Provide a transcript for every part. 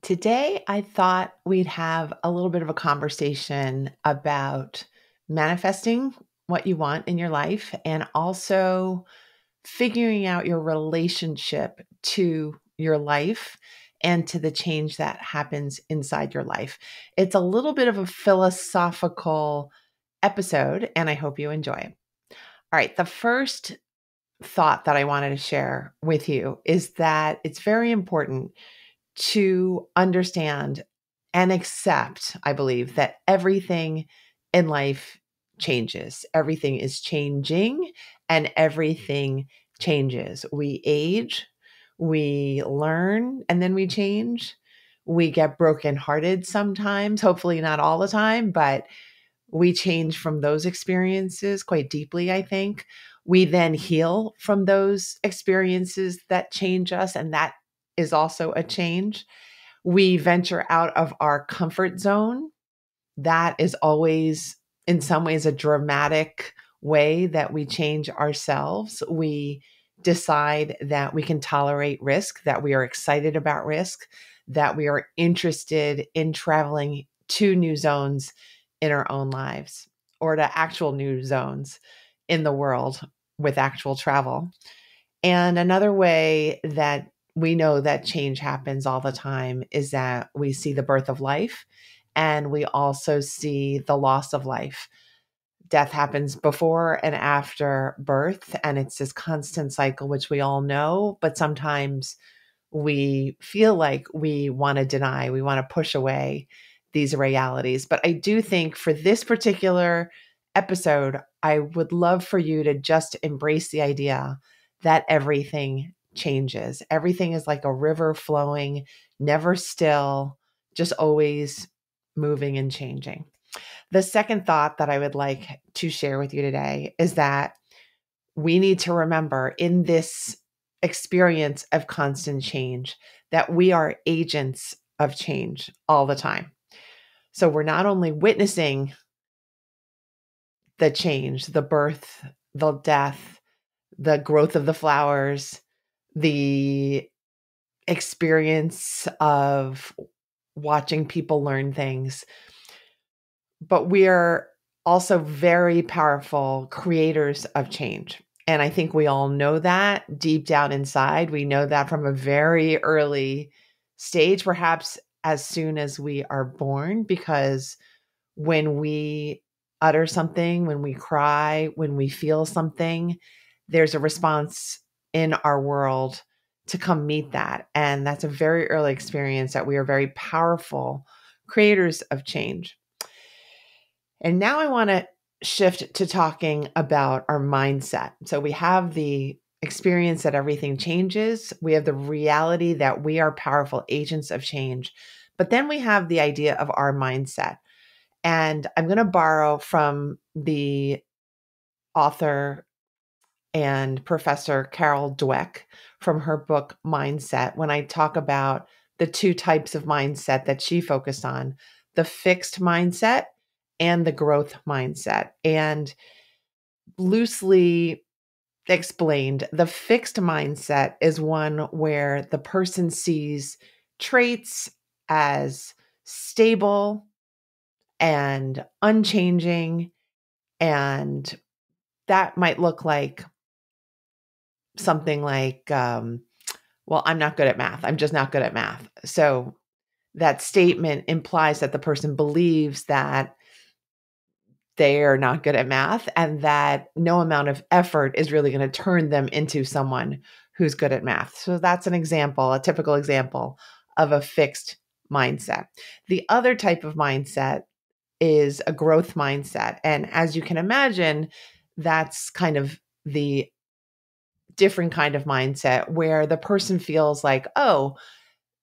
Today, I thought we'd have a little bit of a conversation about manifesting what you want in your life and also figuring out your relationship to your life and to the change that happens inside your life. It's a little bit of a philosophical episode, and I hope you enjoy it. All right, the first thought that I wanted to share with you is that it's very important to understand and accept, I believe, that everything in life changes. Everything is changing and everything changes. We age, we learn, and then we change. We get brokenhearted sometimes, hopefully not all the time, but we change from those experiences quite deeply, I think. We then heal from those experiences that change us, and that is also a change. We venture out of our comfort zone. That is always, in some ways, a dramatic way that we change ourselves. We decide that we can tolerate risk, that we are excited about risk, that we are interested in traveling to new zones in our own lives or to actual new zones in the world with actual travel. And another way that we know that change happens all the time is that we see the birth of life and we also see the loss of life. Death happens before and after birth, and it's this constant cycle, which we all know, but sometimes we feel like we want to deny, we want to push away these realities. But I do think for this particular episode, I would love for you to just embrace the idea that everything changes. Everything is like a river flowing, never still, just always moving and changing. The second thought that I would like to share with you today is that we need to remember in this experience of constant change that we are agents of change all the time. So we're not only witnessing the change, the birth, the death, the growth of the flowers, the experience of watching people learn things, but we are also very powerful creators of change. And I think we all know that deep down inside. We know that from a very early stage, perhaps as soon as we are born, because when we utter something, when we cry, when we feel something, there's a response in our world to come meet that. And that's a very early experience that we are very powerful creators of change. And now I want to shift to talking about our mindset. So we have the experience that everything changes. We have the reality that we are powerful agents of change. But then we have the idea of our mindset. And I'm going to borrow from the author and professor Carol Dweck from her book Mindset when I talk about the two types of mindset that she focused on, the fixed mindset and the growth mindset. And loosely explained, the fixed mindset is one where the person sees traits as stable and unchanging. And that might look like something like, well, I'm not good at math. I'm just not good at math. So that statement implies that the person believes that they are not good at math and that no amount of effort is really going to turn them into someone who's good at math. So that's an example, a typical example of a fixed mindset. The other type of mindset is a growth mindset. And as you can imagine, that's kind of the different kind of mindset where the person feels like, oh,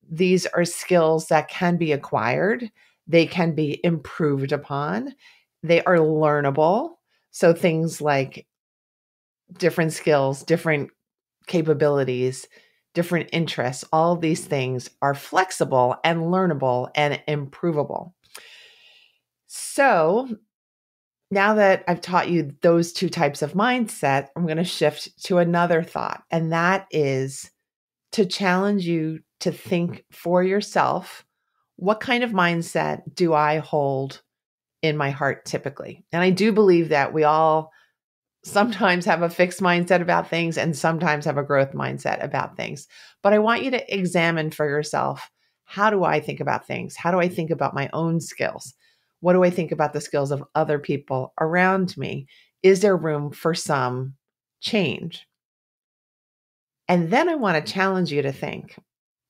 these are skills that can be acquired. They can be improved upon. They are learnable. So things like different skills, different capabilities, different interests, all of these things are flexible and learnable and improvable. So now that I've taught you those two types of mindset, I'm going to shift to another thought, and that is to challenge you to think for yourself what kind of mindset do I hold in my heart typically? And I do believe that we all sometimes have a fixed mindset about things and sometimes have a growth mindset about things. But I want you to examine for yourself, how do I think about things? How do I think about my own skills? What do I think about the skills of other people around me? Is there room for some change? And then I want to challenge you to think,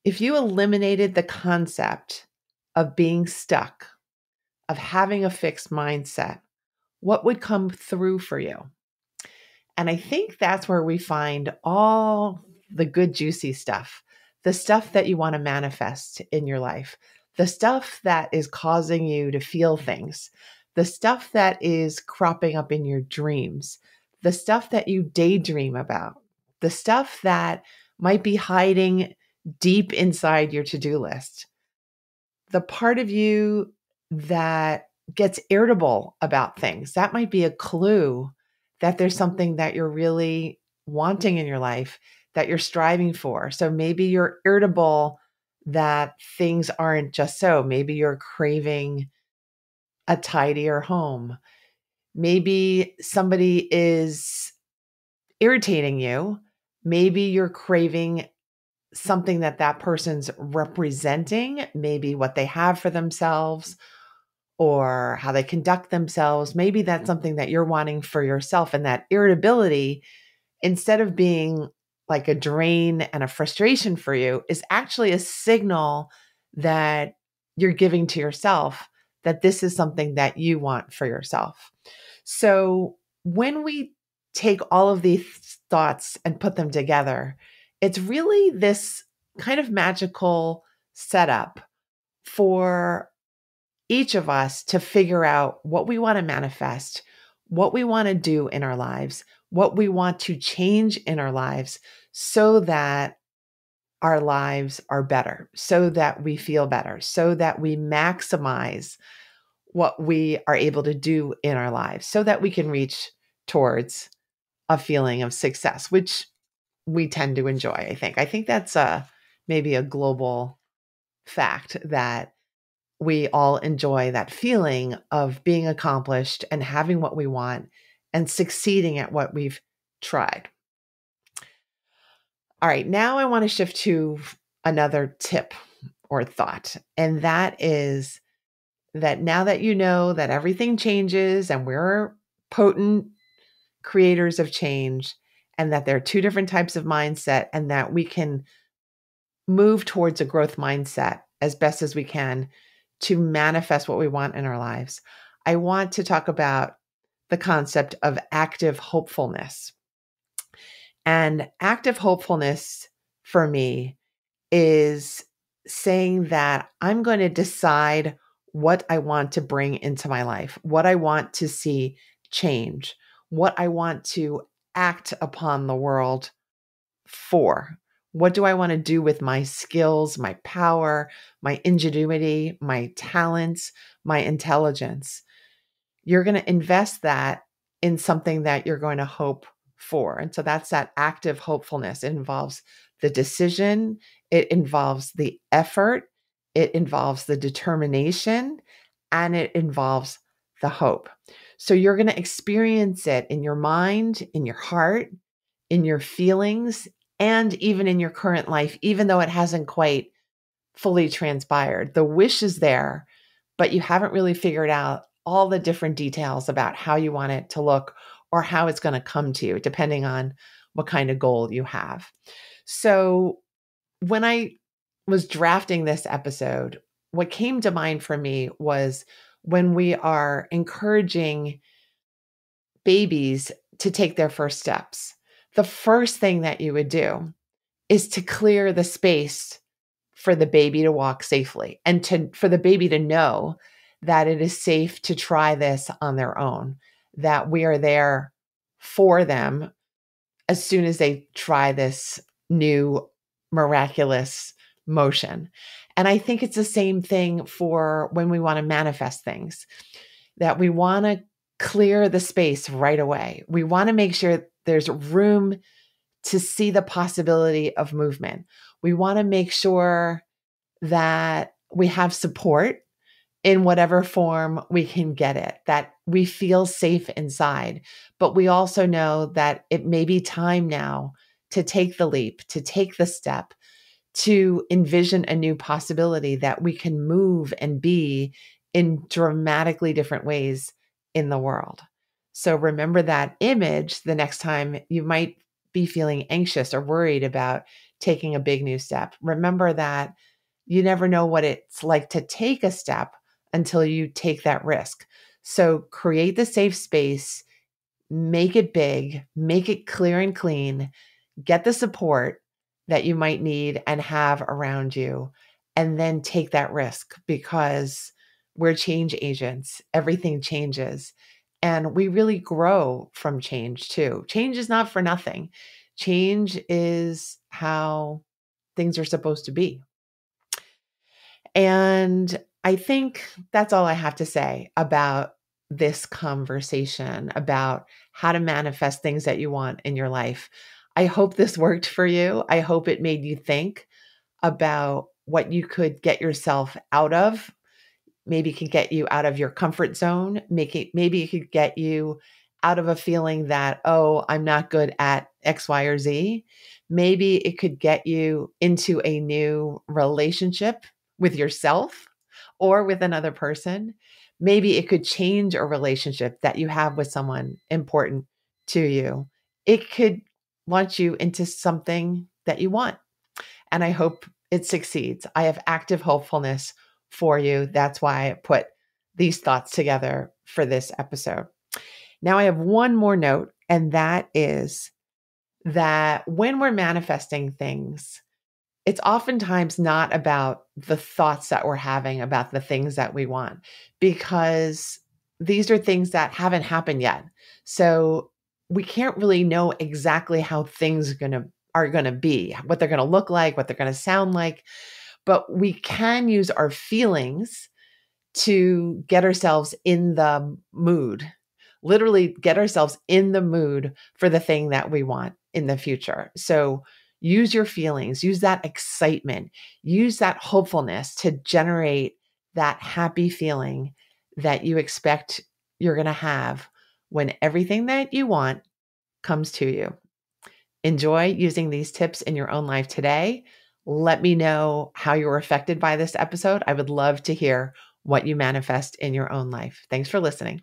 if you eliminated the concept of being stuck, of having a fixed mindset, what would come through for you? And I think that's where we find all the good, juicy stuff, the stuff that you want to manifest in your life, the stuff that is causing you to feel things, the stuff that is cropping up in your dreams, the stuff that you daydream about, the stuff that might be hiding deep inside your to-do list, the part of you that gets irritable about things. That might be a clue that there's something that you're really wanting in your life, that you're striving for. So maybe you're irritable that things aren't just so. Maybe you're craving a tidier home. Maybe somebody is irritating you. Maybe you're craving something that that person's representing, maybe what they have for themselves or how they conduct themselves. Maybe that's something that you're wanting for yourself. And that irritability, instead of being like a drain and a frustration for you, is actually a signal that you're giving to yourself that this is something that you want for yourself. So when we take all of these thoughts and put them together, it's really this kind of magical setup for each of us to figure out what we want to manifest, what we want to do in our lives, what we want to change in our lives so that our lives are better, so that we feel better, so that we maximize what we are able to do in our lives, so that we can reach towards a feeling of success, which we tend to enjoy, I think. I think that's maybe a global fact that we all enjoy that feeling of being accomplished and having what we want and succeeding at what we've tried. All right, now I want to shift to another tip or thought, and that is that now that you know that everything changes and we're potent creators of change, and that there are two different types of mindset, and that we can move towards a growth mindset as best as we can to manifest what we want in our lives, I want to talk about the concept of active hopefulness. And active hopefulness for me is saying that I'm going to decide what I want to bring into my life, what I want to see change, what I want to act upon the world for. What do I want to do with my skills, my power, my ingenuity, my talents, my intelligence? You're going to invest that in something that you're going to hope for. And so that's that active hopefulness. It involves the decision, it involves the effort, it involves the determination, and it involves the hope. So you're going to experience it in your mind, in your heart, in your feelings, and even in your current life, even though it hasn't quite fully transpired. The wish is there, but you haven't really figured out all the different details about how you want it to look or how it's going to come to you, depending on what kind of goal you have. So when I was drafting this episode, what came to mind for me was when we are encouraging babies to take their first steps, the first thing that you would do is to clear the space for the baby to walk safely and for the baby to know that it is safe to try this on their own, that we are there for them as soon as they try this new miraculous motion. And I think it's the same thing for when we want to manifest things, that we want to clear the space right away. We want to make sure there's room to see the possibility of movement. We want to make sure that we have support in whatever form we can get it, that we feel safe inside. But we also know that it may be time now to take the leap, to take the step, to envision a new possibility that we can move and be in dramatically different ways in the world. So remember that image the next time you might be feeling anxious or worried about taking a big new step. Remember that you never know what it's like to take a step until you take that risk. So create the safe space, make it big, make it clear and clean, get the support that you might need and have around you, and then take that risk, because we're change agents. Everything changes, and we really grow from change too. Change is not for nothing. Change is how things are supposed to be. And I think that's all I have to say about this conversation about how to manifest things that you want in your life. I hope this worked for you. I hope it made you think about what you could get yourself out of. Maybe it could get you out of your comfort zone. Maybe it could get you out of a feeling that, oh, I'm not good at X, Y, or Z. Maybe it could get you into a new relationship with yourself or with another person. Maybe it could change a relationship that you have with someone important to you. It could launch you into something that you want. And I hope it succeeds. I have active hopefulness for you. That's why I put these thoughts together for this episode. Now, I have one more note, and that is that when we're manifesting things, it's oftentimes not about the thoughts that we're having about the things that we want, because these are things that haven't happened yet. So we can't really know exactly how things are going to be, what they're going to look like, what they're going to sound like, but we can use our feelings to get ourselves in the mood, literally get ourselves in the mood for the thing that we want in the future. So use your feelings, use that excitement, use that hopefulness to generate that happy feeling that you expect you're going to have when everything that you want comes to you. Enjoy using these tips in your own life today. Let me know how you were affected by this episode. I would love to hear what you manifest in your own life. Thanks for listening.